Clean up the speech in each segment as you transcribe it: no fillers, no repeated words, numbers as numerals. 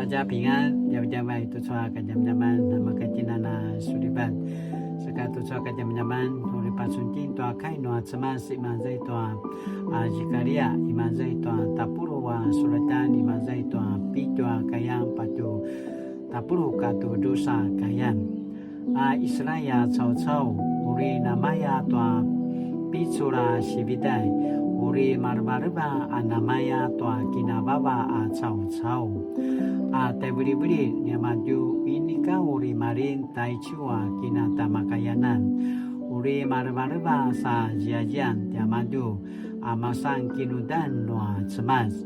家平安，要不要买多少个家们？那么个今天呢，苏里班，这个多少个家们？苏里班春天多开诺，怎么是嘛在多吉卡利亚，嘛在多塔布鲁瓦苏拉丹，嘛在多比多开样巴多塔布鲁卡多多少开样伊斯兰呀草草，乌里那玛呀多比出啦西比代。Uri marbarba anamaya tua kinababa a chau chau a tebuli nyamaju inika uri marin taichua kinatamakayanan uri marbarba sa jiajian nyamaju amasan kinudan noa cemas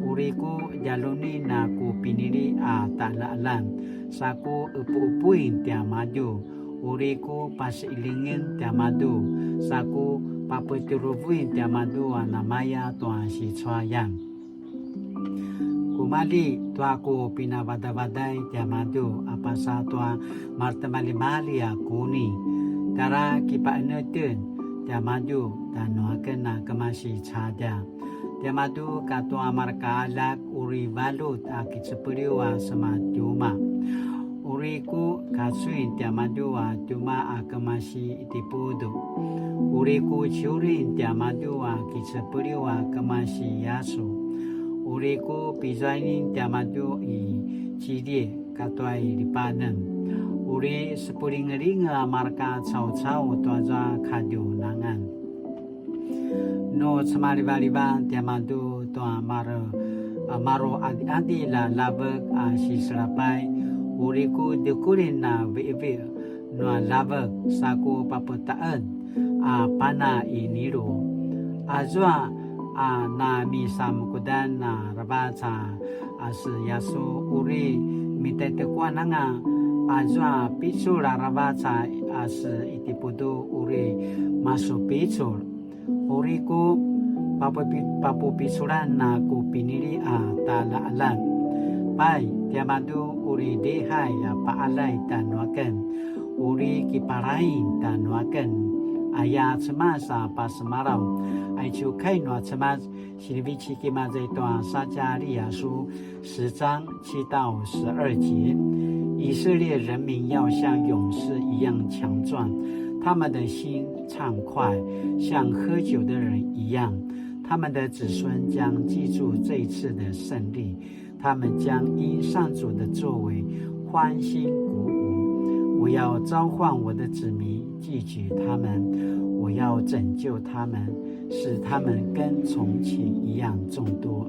uriku jaluni na ku pinili a talalan saku upu-upuin tiamaju uriku pasilingin tiamadu saku paputuruvuin tiamadu anamaya tuan si chuayan kumali tuaku pinabadabadai tiamadu apasa tua martamali-mali akuni tara kipaenetun tiamadu tanuaken na kemasi chada tiamadu katua markalak uri balut akitsepuriwa sematiuma uriku kasuin tiamadu wa tuma akamasi itipudu uriku churin tiamadu wa kitsepuri wa kamasi yasu uriku pizainin tiamadu i cilie katuai lipanen uri sepuring-ringa marka cau-cau tuaza kadu nangan no semari-baliban tiamadu tua maro adi la labek sisrapai uriku dukurin na vivi no labek saku paputaan pana iniru azwa na misam kudan na rabaca yasu uri mitete kwananga azwa pichul rabaca itipudu uri masu pichul uriku papu pichulan na ku pinili talaalan pai tiamadu uri dehai paalai tanuaken uri kiparain tanuaken ayat semasa pas semarau aicu kainwa semas silbici kimazai tuan sajaria书10章7到12节以色列人民要像勇士一样强壮他们的心畅快像喝酒的人一样他们的子孙将记住这一次的胜利他们将因上主的作为欢欣鼓舞我要召唤我的子民记举他们我要拯救他们使他们跟从前一样众多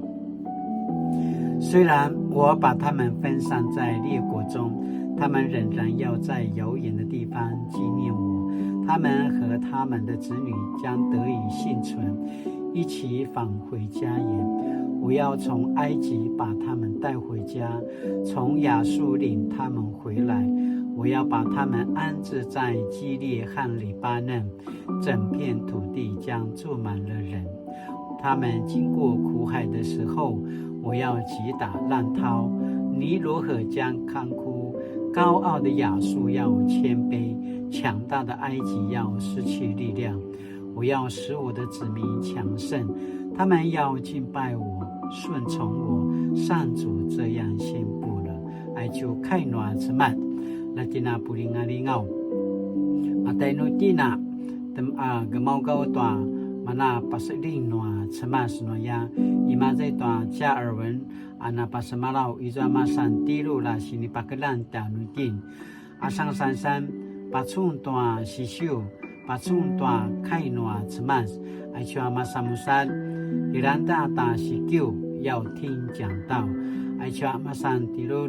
虽然我把他们分散在列国中他们仍然要在遥远的地方纪念我他们和他们的子女将得以幸存一起返回家园我要从埃及把他们带回家从亚述领他们回来我要把他们安置在基列和黎巴嫩整片土地将住满了人他们经过苦海的时候我要击打浪涛尼罗河将干枯高傲的亚述要谦卑强大的埃及要失去力量我要使我的子民强盛他们要敬拜我顺从我上主这样宣布了爱就开暖之曼那今那布林阿里奥马代诺蒂那个毛高短mana pasilin noa cemas noya imazai toa ca erwen ana pasamalau izama santilu la sini pakelan tanutin asang sansan pacung toa sisiu pacung toa kai noa cemas aichua masamusal iranda ta sikiu 要听讲道aichua masantilu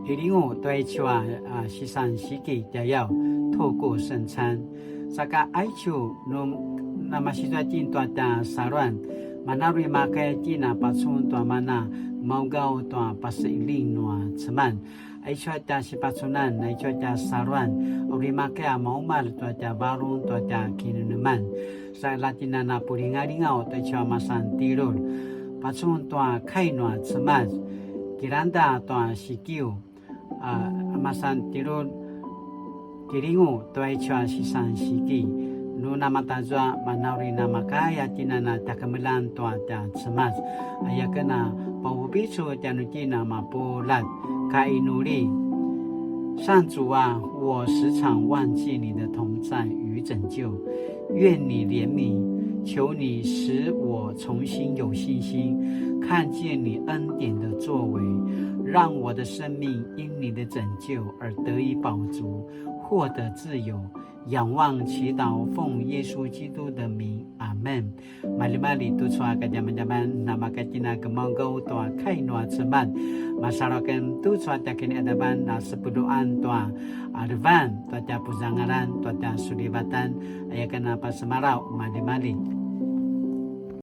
ilingu toaichua sisan siki 要透过圣餐saka aichu num namasitwa tin tua ta saruan manarui makai tina pachun tua mana maugau tua pasiling noa ceman aichu ta sipachunan aichu ta saruan uri makai maumal tua ta barun tua ta kinuman sa latina na puringaringau ta chua masan tirul pachun tua kai noa ceman kiranda tua sikiu masan tirul kiringu toai chua sisan siki nu nama tazwa manauri nama kaya tinana takamelan tua ta semas ayakana pawobisu janujina mapulat kainuri 上主啊，我时常忘记你的同在与拯救，愿你怜悯，求你使我重新有信心，看见你恩典的作为，让我的生命因你的拯救而得以饱足，获得自由。仰望祈祷，奉耶稣基督的名，阿门。Mali-mali tu soa ka jaman-jaman nama ka tina kemonggo tua kai noa ceban. Masyarakat tu soa takini adaban na sepuduan tua advan tua tia puzangaran tua tia sudibatan ayakana pa semarau mali-mali.